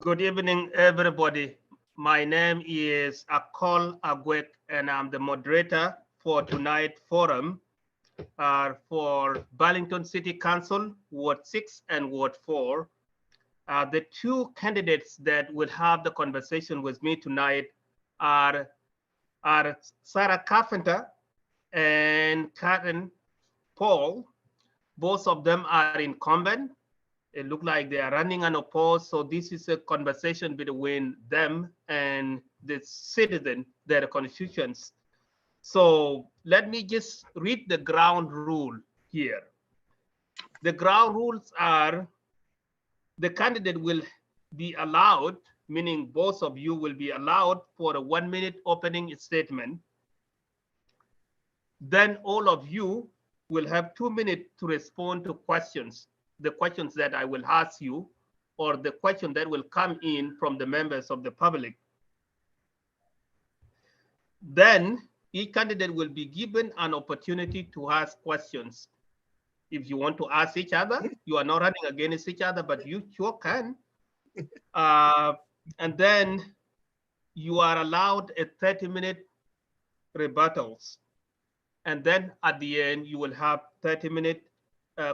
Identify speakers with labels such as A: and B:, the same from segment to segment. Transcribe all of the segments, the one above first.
A: Good evening, everybody. My name is Akol Agwek, and I'm the moderator for tonight's forum for Burlington City Council, Ward 6 and Ward 4. The two candidates that will have the conversation with me tonight are, are Sarah Carpenter and Karen Paul. Both of them are incumbent. It looks like they are running unopposed. So this is a conversation between them and the citizen, their constituents. So let me just read the ground rule here. The ground rules are the candidate will be allowed, meaning both of you will be allowed for a 1-minute opening statement. Then all of you will have 2 minutes to respond to questions, the questions that I will ask you, or the question that will come in from the members of the public. Then each candidate will be given an opportunity to ask questions. If you want to ask each other, you are not running against each other, but you sure can. And then you are allowed a 30-minute rebuttals. And then at the end, you will have 30-minute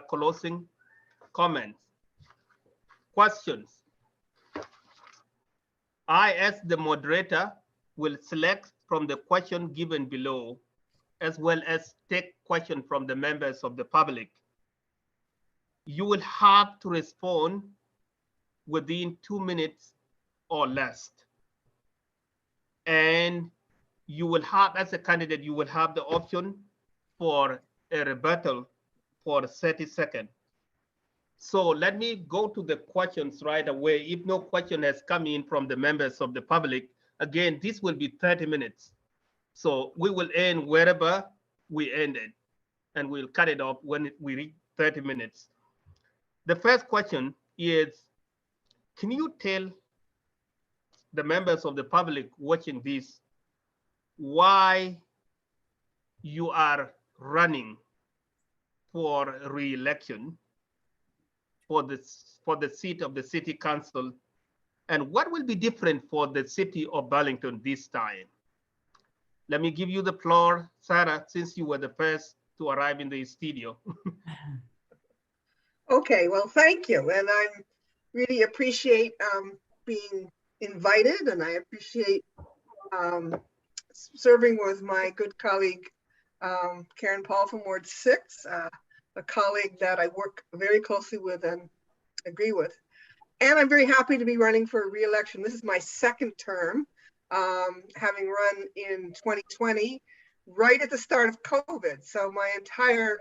A: closing comments. Questions. I, as the moderator, will select from the question given below, as well as take questions from the members of the public. You will have to respond within 2 minutes or less. And you will have, as a candidate, you will have the option for a rebuttal for 30 seconds. So let me go to the questions right away. If no question has come in from the members of the public, again, this will be 30 minutes. So we will end wherever we ended, and we'll cut it off when we reach 30 minutes. The first question is, can you tell the members of the public watching this why you are running for re-election for the seat of the city council, and what will be different for the city of Burlington this time? Let me give you the floor, Sarah, since you were the first to arrive in the studio.
B: Okay, well, thank you. And I really appreciate being invited, and I appreciate serving with my good colleague, Karen Paul from Ward 6, a colleague that I work very closely with and agree with. And I'm very happy to be running for re-election. This is my second term, having run in 2020, right at the start of COVID. So my entire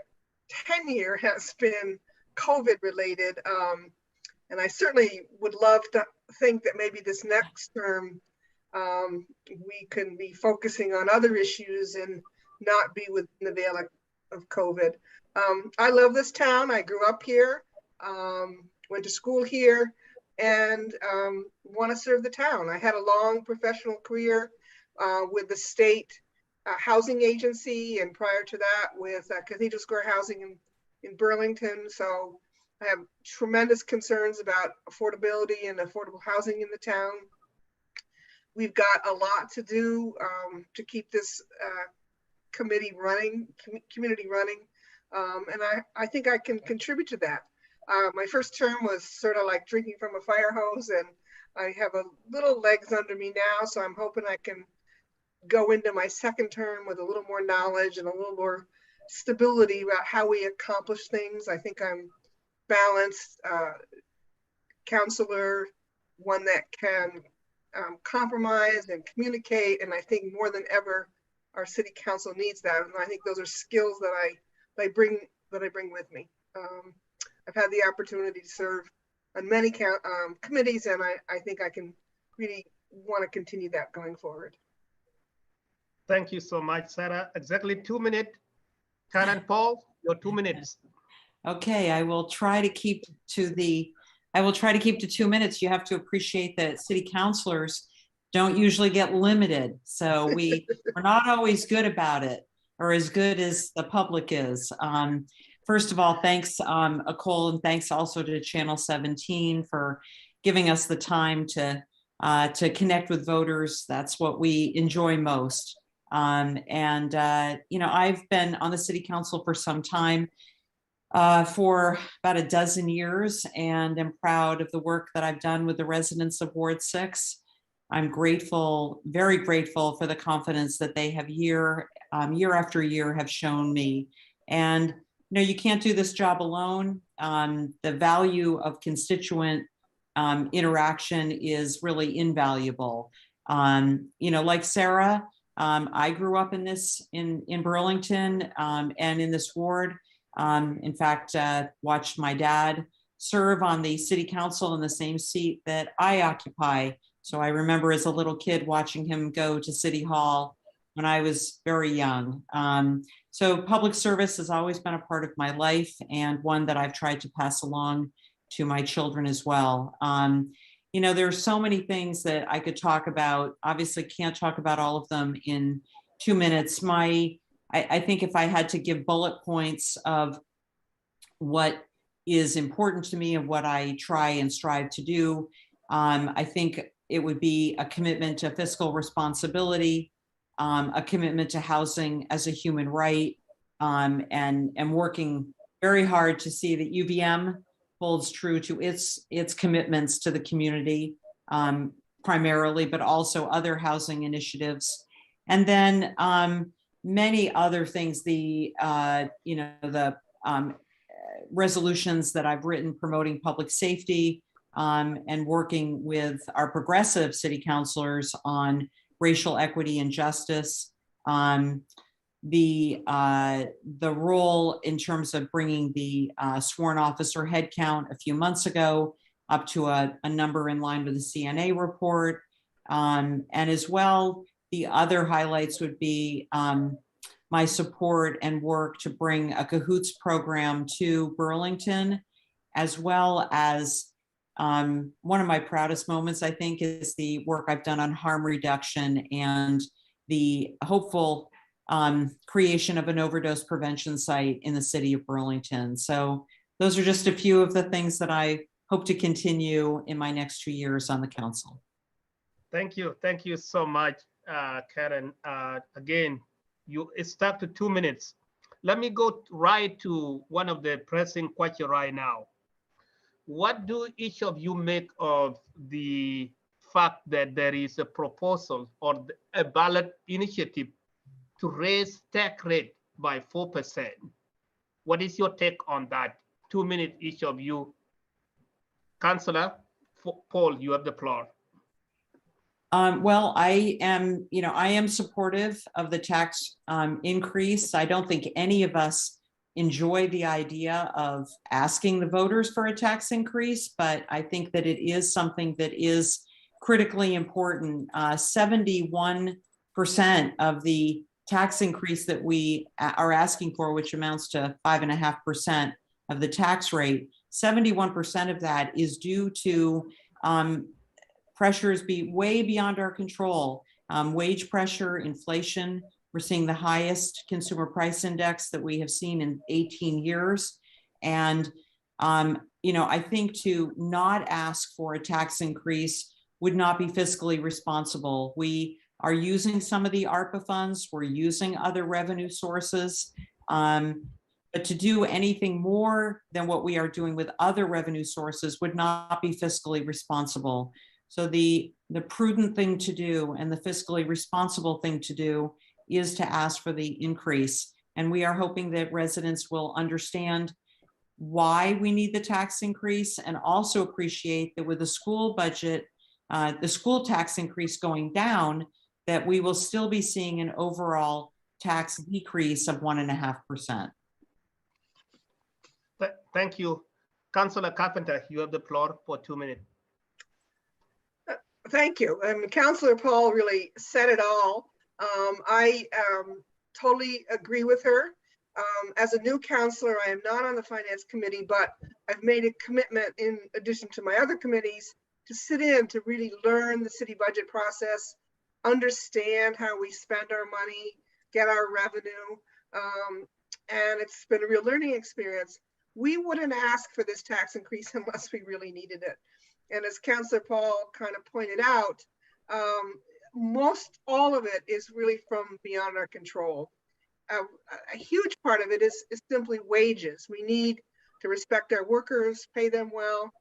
B: tenure has been COVID related. And I certainly would love to think that maybe this next term, we can be focusing on other issues and not be within the veil of COVID. I love this town. I grew up here, went to school here, and want to serve the town. I had a long professional career with the state housing agency, and prior to that with Cathedral Square Housing in Burlington. So I have tremendous concerns about affordability and affordable housing in the town. We've got a lot to do to keep this committee running, community running. And I think I can contribute to that. My first term was sort of like drinking from a fire hose, and I have a little legs under me now. So I'm hoping I can go into my second term with a little more knowledge and a little more stability about how we accomplish things. I think I'm balanced counselor, one that can compromise and communicate. And I think more than ever, our city council needs that. And I think those are skills that I bring with me. I've had the opportunity to serve on many committees, and I think I can really want to continue that going forward.
A: Thank you so much, Sarah. Exactly 2 minutes. Karen Paul, your 2 minutes.
C: Okay, I will try to keep to 2 minutes. You have to appreciate that city councilors don't usually get limited. So we're not always good about it, or as good as the public is. First of all, thanks, Akol, and thanks also to Channel 17 for giving us the time to connect with voters. That's what we enjoy most. I've been on the city council for some time, for about a dozen years, and am proud of the work that I've done with the residents of Ward 6. I'm grateful, very grateful for the confidence that they have year after year have shown me. And you can't do this job alone. The value of constituent interaction is really invaluable. Like Sarah, I grew up in Burlington and in this ward. In fact, watched my dad serve on the city council in the same seat that I occupy. So I remember as a little kid watching him go to City Hall when I was very young. So public service has always been a part of my life, and one that I've tried to pass along to my children as well. There's so many things that I could talk about. Obviously can't talk about all of them in 2 minutes. I think if I had to give bullet points of what is important to me and what I try and strive to do, I think it would be a commitment to fiscal responsibility, a commitment to housing as a human right, and working very hard to see that UVM holds true to its commitments to the community, primarily, but also other housing initiatives. And then many other things, the resolutions that I've written promoting public safety, and working with our progressive city councilors on racial equity and justice. The role in terms of bringing the sworn officer headcount a few months ago up to a number in line with the CNA report. And as well, the other highlights would be my support and work to bring a CAHOOTS program to Burlington, as well as one of my proudest moments, I think, is the work I've done on harm reduction and the hopeful creation of an overdose prevention site in the city of Burlington. So those are just a few of the things that I hope to continue in my next 2 years on the council.
A: Thank you. Thank you so much, Karen. Again, you stuck to 2 minutes. Let me go right to one of the pressing questions right now. What do each of you make of the fact that there is a proposal or a ballot initiative to raise tax rate by 4%? What is your take on that? 2 minutes each of you. Councillor Paul, you have the floor.
C: Well, I am supportive of the tax increase. I don't think any of us enjoy the idea of asking the voters for a tax increase, but I think that it is something that is critically important. 71% of the tax increase that we are asking for, which amounts to 5.5% of the tax rate, 71% of that is due to pressures be way beyond our control. Wage pressure, inflation. We're seeing the highest consumer price index that we have seen in 18 years. And, I think to not ask for a tax increase would not be fiscally responsible. We are using some of the ARPA funds. We're using other revenue sources. But to do anything more than what we are doing with other revenue sources would not be fiscally responsible. So the prudent thing to do and the fiscally responsible thing to do is to ask for the increase. And we are hoping that residents will understand why we need the tax increase, and also appreciate that with the school budget, the school tax increase going down, that we will still be seeing an overall tax decrease of 1.5%.
A: Thank you. Councillor Carpenter, you have the floor for 2 minutes.
B: Thank you. Councillor Paul really said it all. I totally agree with her. As a new councillor, I am not on the finance committee, but I've made a commitment, in addition to my other committees, to sit in to really learn the city budget process, understand how we spend our money, get our revenue, and it's been a real learning experience. We wouldn't ask for this tax increase unless we really needed it. And as Councillor Paul kind of pointed out, most all of it is really from beyond our control. A huge part of it is simply wages. We need to respect our workers, pay them well,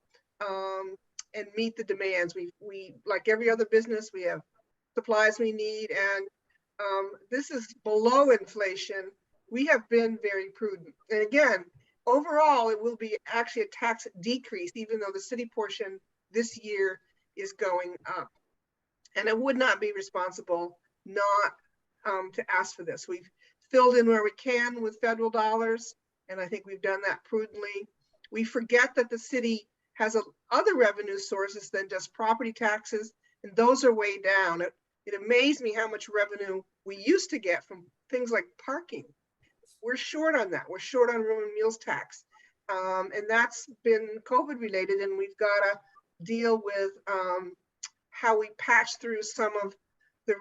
B: and meet the demands. We like every other business, we have supplies we need, and this is below inflation. We have been very prudent. And again, overall, it will be actually a tax decrease, even though the city portion this year is going up. And it would not be responsible not to ask for this. We've filled in where we can with federal dollars, and I think we've done that prudently. We forget that the city has other revenue sources than just property taxes, and those are way down. It amazed me how much revenue we used to get from things like parking. We're short on that. We're short on room and meals tax. And that's been COVID related, and we've got to deal with how we patch through some of the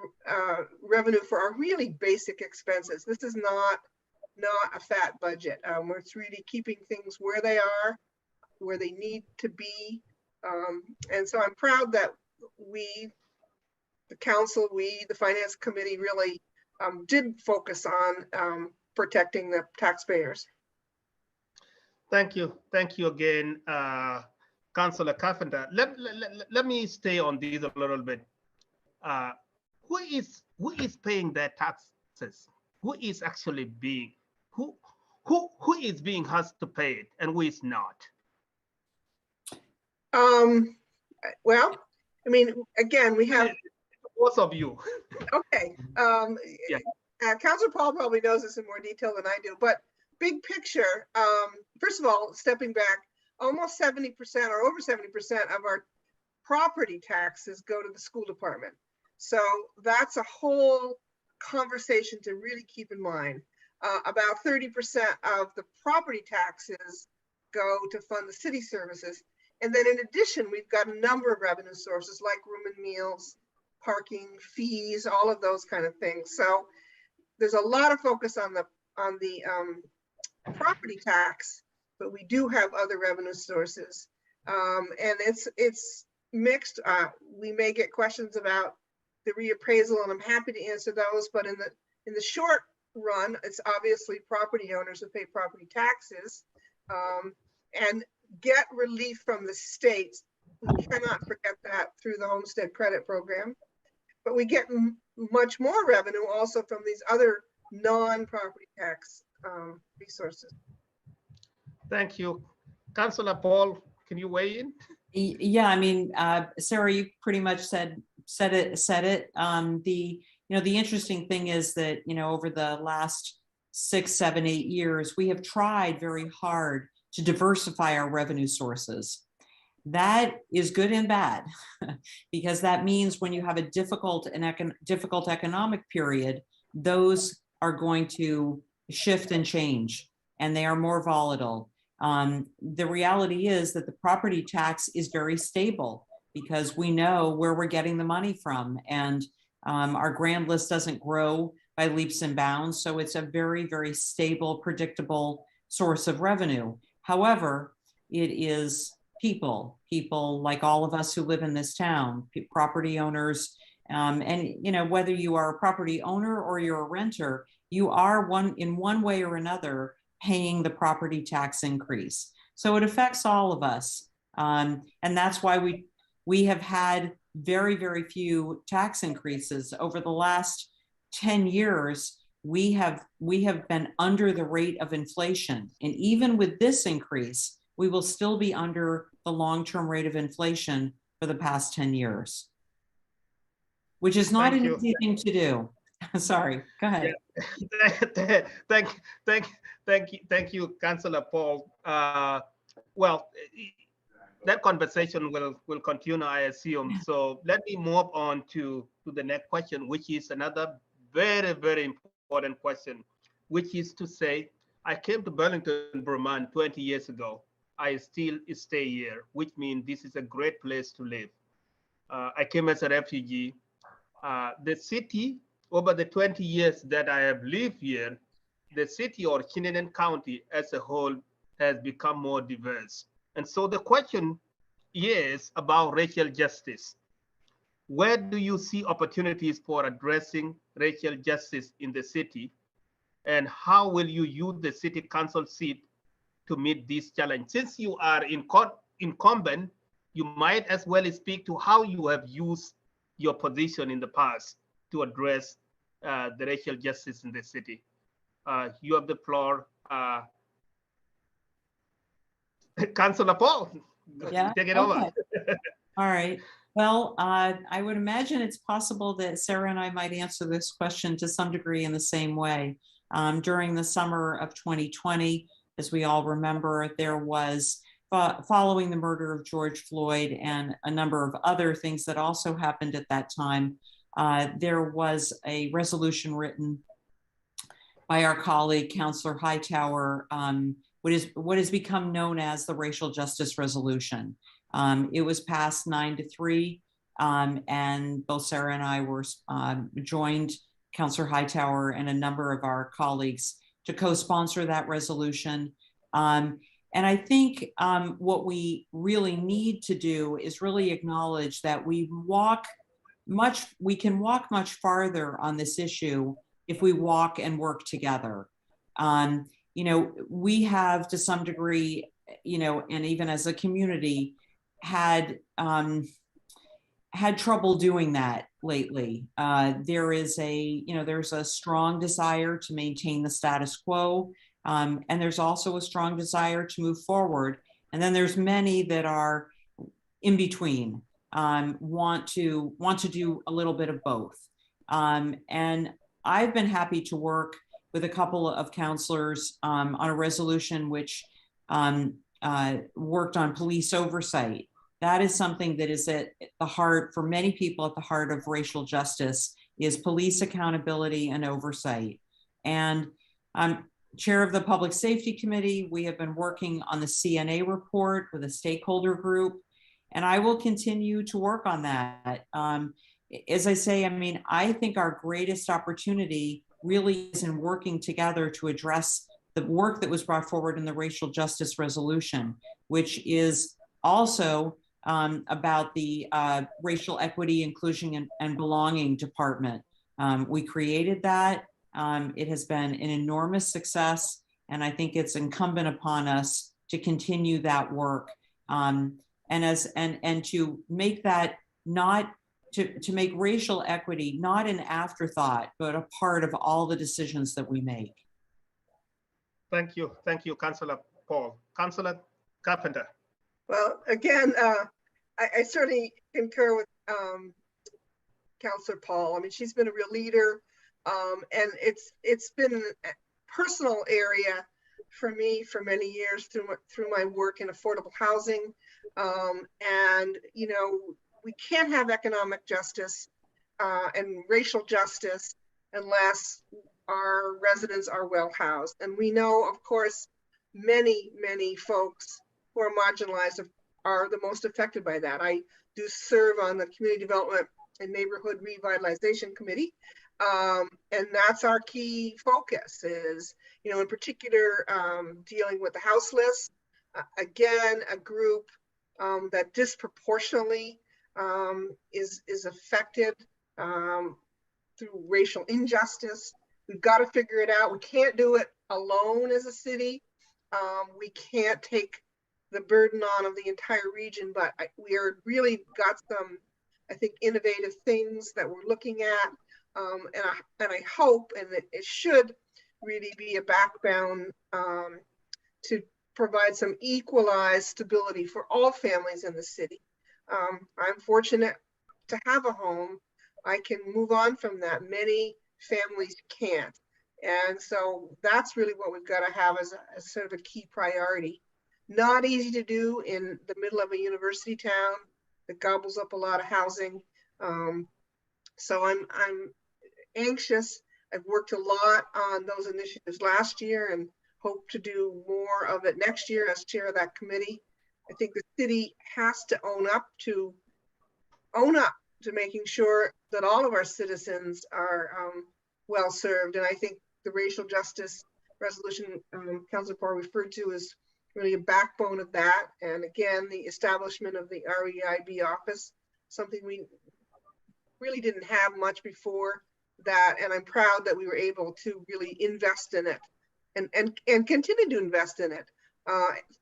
B: revenue for our really basic expenses. This is not a fat budget. We're really keeping things where they are, where they need to be. And so I'm proud that we, the council, the finance committee really did focus on protecting the taxpayers.
A: Thank you. Thank you again, Councillor Carpenter. Let me stay on these a little bit. Who is paying their taxes? Who is actually being, who is being asked to pay it and who is not?
B: Well, I mean, again, we have
A: both of you.
B: Okay.
A: Yeah.
B: Councillor Paul probably knows this in more detail than I do, but big picture, first of all, stepping back, almost 70% or over 70% of our property taxes go to the school department. So that's a whole conversation to really keep in mind. About 30% of the property taxes go to fund the city services. And then in addition, we've got a number of revenue sources like room and meals, parking, fees, all of those kind of things. So there's a lot of focus on the property tax, but we do have other revenue sources. And it's mixed. We may get questions about the reappraisal, and I'm happy to answer those, but in the short run, it's obviously property owners who pay property taxes and get relief from the state. We cannot forget that through the Homestead Credit Program, but we get much more revenue also from these other non-property tax resources.
A: Thank you. Councillor Paul, can you weigh in?
C: Yeah, I mean, Sarah, you pretty much said it. The interesting thing is that, over the last 6, 7, 8 years, we have tried very hard to diversify our revenue sources. That is good and bad, because that means when you have a difficult economic period, those are going to shift and change, and they are more volatile. The reality is that the property tax is very stable because we know where we're getting the money from, and our grand list doesn't grow by leaps and bounds. So it's a very, very stable, predictable source of revenue. However, it is people like all of us who live in this town, property owners, and whether you are a property owner or you're a renter, you are in one way or another paying the property tax increase. So it affects all of us. And that's why we have had very, very few tax increases. Over the last 10 years, we have been under the rate of inflation. And even with this increase, we will still be under the long-term rate of inflation for the past 10 years, which is not an easy thing to do. Sorry, go ahead.
A: Yeah. Thank you, Councillor Paul. Well, that conversation will continue, I assume. So let me move on to the next question, which is another very, very important question, which is to say, I came to Burlington, Vermont 20 years ago. I still stay here, which means this is a great place to live. I came as a refugee. The city, over the 20 years that I have lived here, the city or Chittenden County as a whole has become more diverse. And so the question years about racial justice. Where do you see opportunities for addressing racial justice in the city? And how will you use the city council seat to meet this challenge? Since you are incumbent, you might as well speak to how you have used your position in the past to address the racial justice in the city. You have the floor, Councilor Paul.
C: Yeah,
A: Take it
C: okay.
A: over.
C: All right. Well, I would imagine it's possible that Sarah and I might answer this question to some degree in the same way. During the summer of 2020, as we all remember, there was, following the murder of George Floyd and a number of other things that also happened at that time, there was a resolution written by our colleague, Councillor Hightower, what has become known as the Racial Justice Resolution. It was passed 9-3, and both Sarah and I were joined Councillor Hightower and a number of our colleagues to co-sponsor that resolution. And I think what we really need to do is really acknowledge that we can walk much farther on this issue if we walk and work together. You know, we have to some degree, you know, and even as a community, had trouble doing that lately. There's a strong desire to maintain the status quo, and there's also a strong desire to move forward. And then there's many that are in between, want to do a little bit of both. And I've been happy to work with a couple of counselors on a resolution which worked on police oversight. That is something that is at the heart, for many people, at the heart of racial justice, is police accountability and oversight. And I'm chair of the Public Safety Committee. We have been working on the CNA report with a stakeholder group, and I will continue to work on that. As I say, I mean, I think our greatest opportunity really is in working together to address the work that was brought forward in the Racial Justice Resolution, which is also about the Racial Equity, Inclusion, and Belonging Department. We created that. It has been an enormous success, and I think it's incumbent upon us to continue that work, and to make that to make racial equity not an afterthought, but a part of all the decisions that we make.
A: Thank you, Councillor Paul. Councillor Carpenter.
B: Well, again, I certainly concur with Councillor Paul. I mean, she's been a real leader, and it's been a personal area for me for many years through my work in affordable housing. And you know, we can't have economic justice and racial justice unless our residents are well housed. And we know, of course, many folks who are marginalized are the most affected by that. I do serve on the Community Development and Neighborhood Revitalization Committee. And that's our key focus is, you know, in particular, dealing with the houseless. Again, a group that disproportionately is affected through racial injustice. We've got to figure it out. We can't do it alone as a city. We can't take the burden on of the entire region, but we are really got some, I think, innovative things that we're looking at. And I hope, and it should really be a backbone to provide some equalized stability for all families in the city. I'm fortunate to have a home. I can move on from that. Many families can't. And so that's really what we've got to have as sort of a key priority. Not easy to do in the middle of a university town that gobbles up a lot of housing. So I'm anxious. I've worked a lot on those initiatives last year and hope to do more of it next year as chair of that committee. I think the city has to own up to making sure that all of our citizens are well served. And I think the racial justice resolution Councilor Paul referred to is really a backbone of that. And again, the establishment of the REIB office, something we really didn't have much before that. And I'm proud that we were able to really invest in it and continue to invest in it.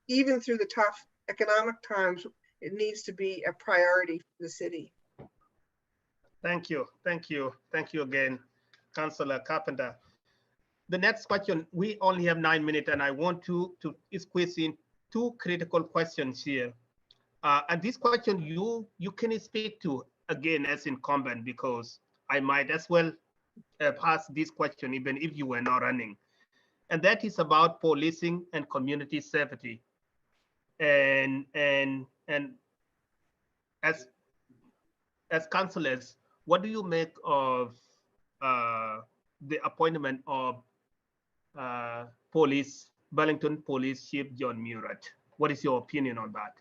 B: Even through the tough economic times, it needs to be a priority for the city.
A: Thank you. Thank you. Thank you again, Councillor Carpenter. The next question, we only have 9 minutes, and I want to squeeze in 2 critical questions here. And this question you can speak to again as incumbent, because I might as well pass this question even if you were not running. And that is about policing and community safety. And as councillors, what do you make of the appointment of Burlington Police Chief John Murat? What is your opinion on that?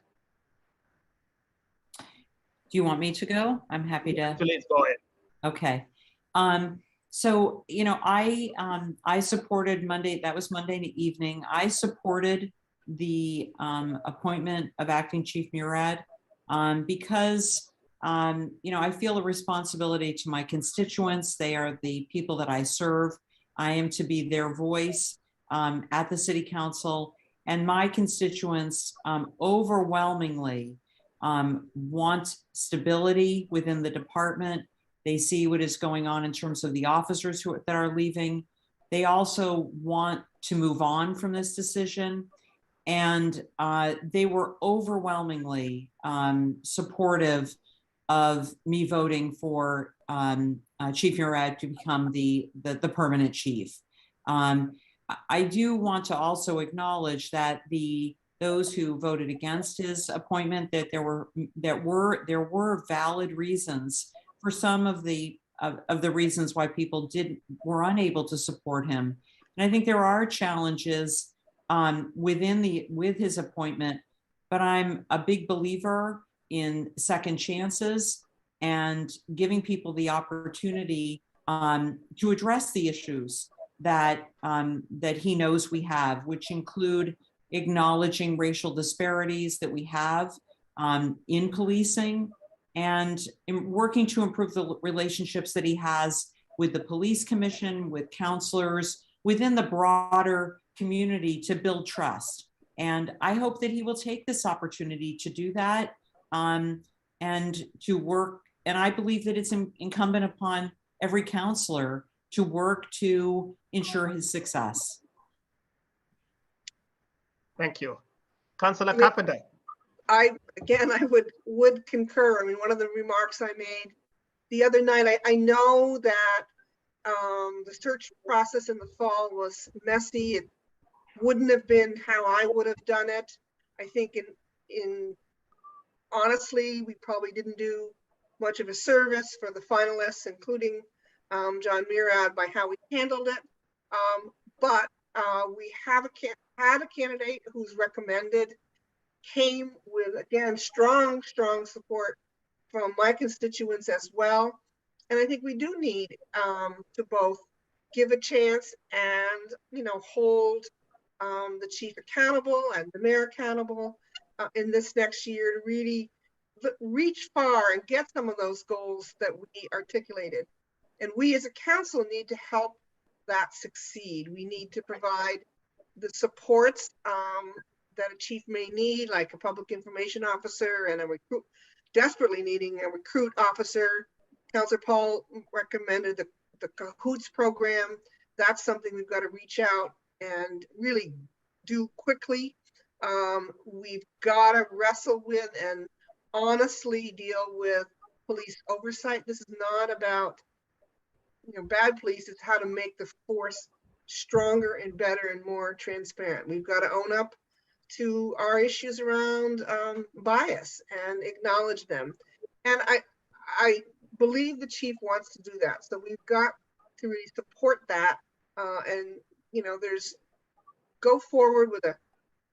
C: Do you want me to go? I'm happy to.
A: Please go ahead.
C: Okay. So, you know, I supported Monday, that was Monday evening. I supported the appointment of Acting Chief Murad because, you know, I feel a responsibility to my constituents. They are the people that I serve. I am to be their voice at the City Council, and my constituents overwhelmingly want stability within the department. They see what is going on in terms of the officers that are leaving. They also want to move on from this decision. And they were overwhelmingly supportive of me voting for Chief Murad to become the permanent chief. I do want to also acknowledge that those who voted against his appointment, that there were valid reasons for some of the reasons why people were unable to support him. And I think there are challenges with his appointment, but I'm a big believer in second chances and giving people the opportunity to address the issues that he knows we have, which include acknowledging racial disparities that we have in policing, and working to improve the relationships that he has with the police commission, with counselors, within the broader community, to build trust. And I hope that he will take this opportunity to do that and to work. And I believe that it's incumbent upon every counselor to work to ensure his success.
A: Thank you. Councillor Carpenter.
B: I would concur. I mean, one of the remarks I made the other night, I know that the search process in the fall was messy. It wouldn't have been how I would have done it. I think honestly, we probably didn't do much of a service for the finalists, including John Murad, by how we handled it. But we had a candidate who's recommended, came with, again, strong support from my constituents as well. And I think we do need to both give a chance and, you know, hold the chief accountable and the mayor accountable in this next year to really reach far and get some of those goals that we articulated. And we as a council need to help that succeed. We need to provide the supports that a chief may need, like a public information officer and desperately needing a recruit officer. Councillor Paul recommended the Cahoots program. That's something we've got to reach out and really do quickly. We've got to wrestle with and honestly deal with police oversight. This is not about, you know, bad police. It's how to make the force stronger and better and more transparent. We've got to own up to our issues around bias and acknowledge them. And I believe the chief wants to do that. So we've got to really support that. And, you know, go forward with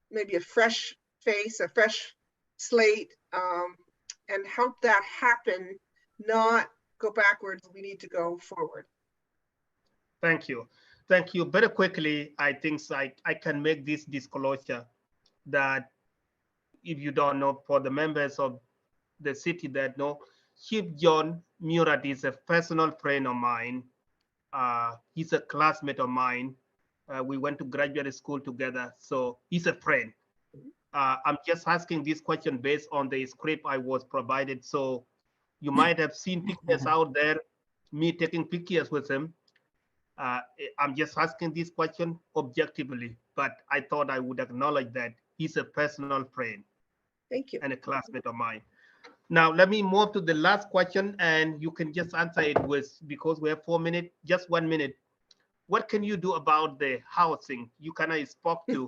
B: maybe a fresh face, a fresh slate, and help that happen, not go backwards. We need to go forward.
A: Thank you. Thank you. Very quickly, I think I can make this disclosure. that, if you don't know, for the members of the city that know, Chief John Murat is a personal friend of mine. He's a classmate of mine. We went to graduate school together, so he's a friend. I'm just asking this question based on the script I was provided. So you might have seen pictures out there, me taking pictures with him. I'm just asking this question objectively, but I thought I would acknowledge that he's a personal friend.
B: Thank you.
A: And a classmate of mine. Now, let me move to the last question, and you can just answer it with, because we have 4 minutes, just 1 minute. What can you do about the housing? You kind of spoke to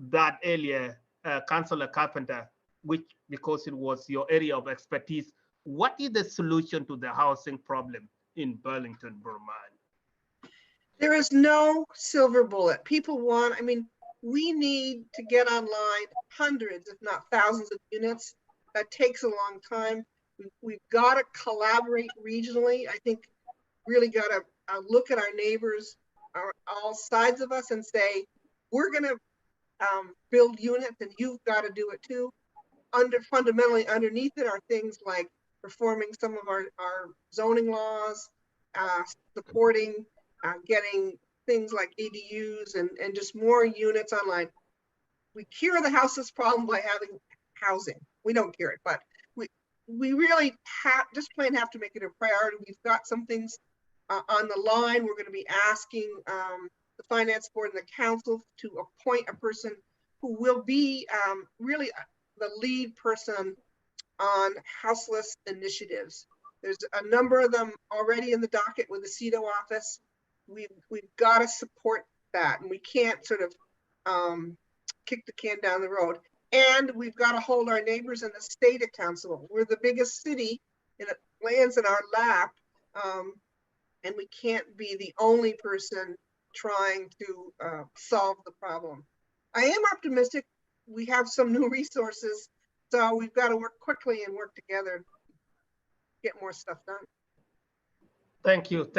A: that earlier, Councillor Carpenter, which, because it was your area of expertise. What is the solution to the housing problem in Burlington, Vermont?
B: There is no silver bullet. People want, I mean, we need to get online hundreds, if not thousands of units. That takes a long time. We've got to collaborate regionally. I think really got to look at our neighbors, all sides of us, and say, we're going to build units and you've got to do it too. Fundamentally underneath it are things like reforming some of our zoning laws, supporting getting things like ADUs and just more units online. We cure the houseless problem by having housing. We don't cure it, but we really just plain have to make it a priority. We've got some things on the line. We're going to be asking the finance board and the council to appoint a person who will be really the lead person on houseless initiatives. There's a number of them already in the docket with the CEDO office. We've got to support that, and we can't sort of kick the can down the road. And we've got to hold our neighbors in the state accountable. We're the biggest city, and it lands in our lap, and we can't be the only person trying to solve the problem. I am optimistic. We have some new resources, so we've got to work quickly and work together, get more stuff done.
A: Thank you,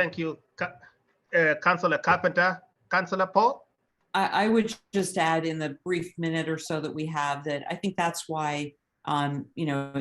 A: Councillor Carpenter. Councillor Paul?
C: I would just add in the brief minute or so that we have that I think that's why, you know,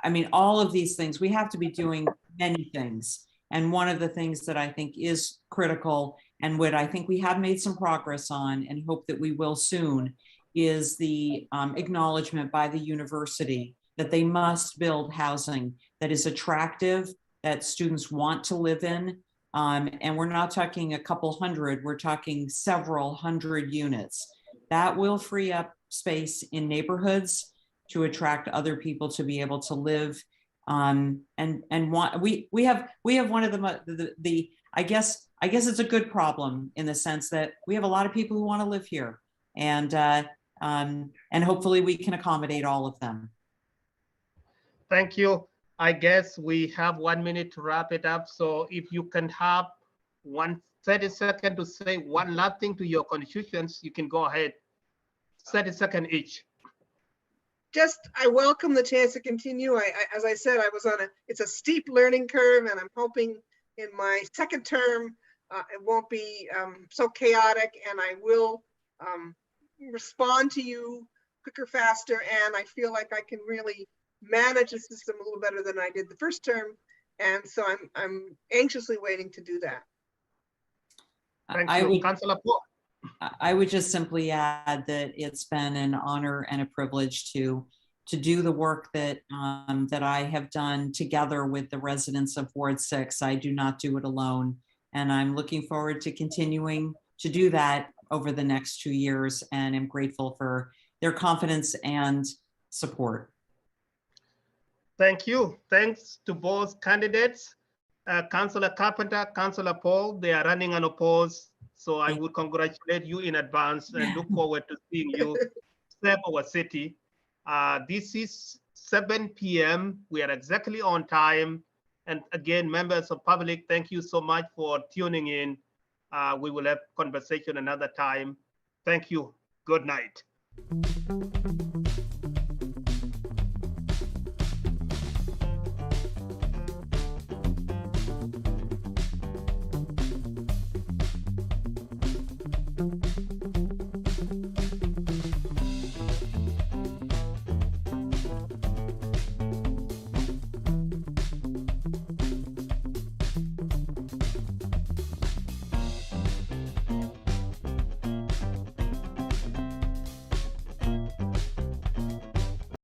C: I mean, all of these things, we have to be doing many things. And one of the things that I think is critical and what I think we have made some progress on and hope that we will soon is the acknowledgement by the university that they must build housing that is attractive, that students want to live in. And we're not talking a couple hundred, we're talking several hundred units. That will free up space in neighborhoods to attract other people to be able to live. And want, we have one of the I guess it's a good problem in the sense that we have a lot of people who want to live here, and hopefully we can accommodate all of them.
A: Thank you. I guess we have 1 minute to wrap it up. So if you can have 30 seconds to say one last thing to your constituents, you can go ahead. 30 seconds each.
B: Just, I welcome the chance to continue. As I said, I was on it's a steep learning curve, and I'm hoping in my second term, it won't be so chaotic, and I will respond to you quicker, faster, and I feel like I can really manage the system a little better than I did the first term. And so I'm anxiously waiting to do that.
A: Thank you, Councillor Paul.
C: I would just simply add that it's been an honor and a privilege to do the work that that I have done together with the residents of Ward 6. I do not do it alone, and I'm looking forward to continuing to do that over the next 2 years, and I'm grateful for their confidence and support.
A: Thank you. Thanks to both candidates, Councillor Carpenter, Councillor Paul. They are running unopposed. So I would congratulate you in advance and look forward to seeing you serve our city. This is 7 p.m. We are exactly on time. And again, members of public, thank you so much for tuning in. We will have conversation another time. Thank you. Good night. Thank you.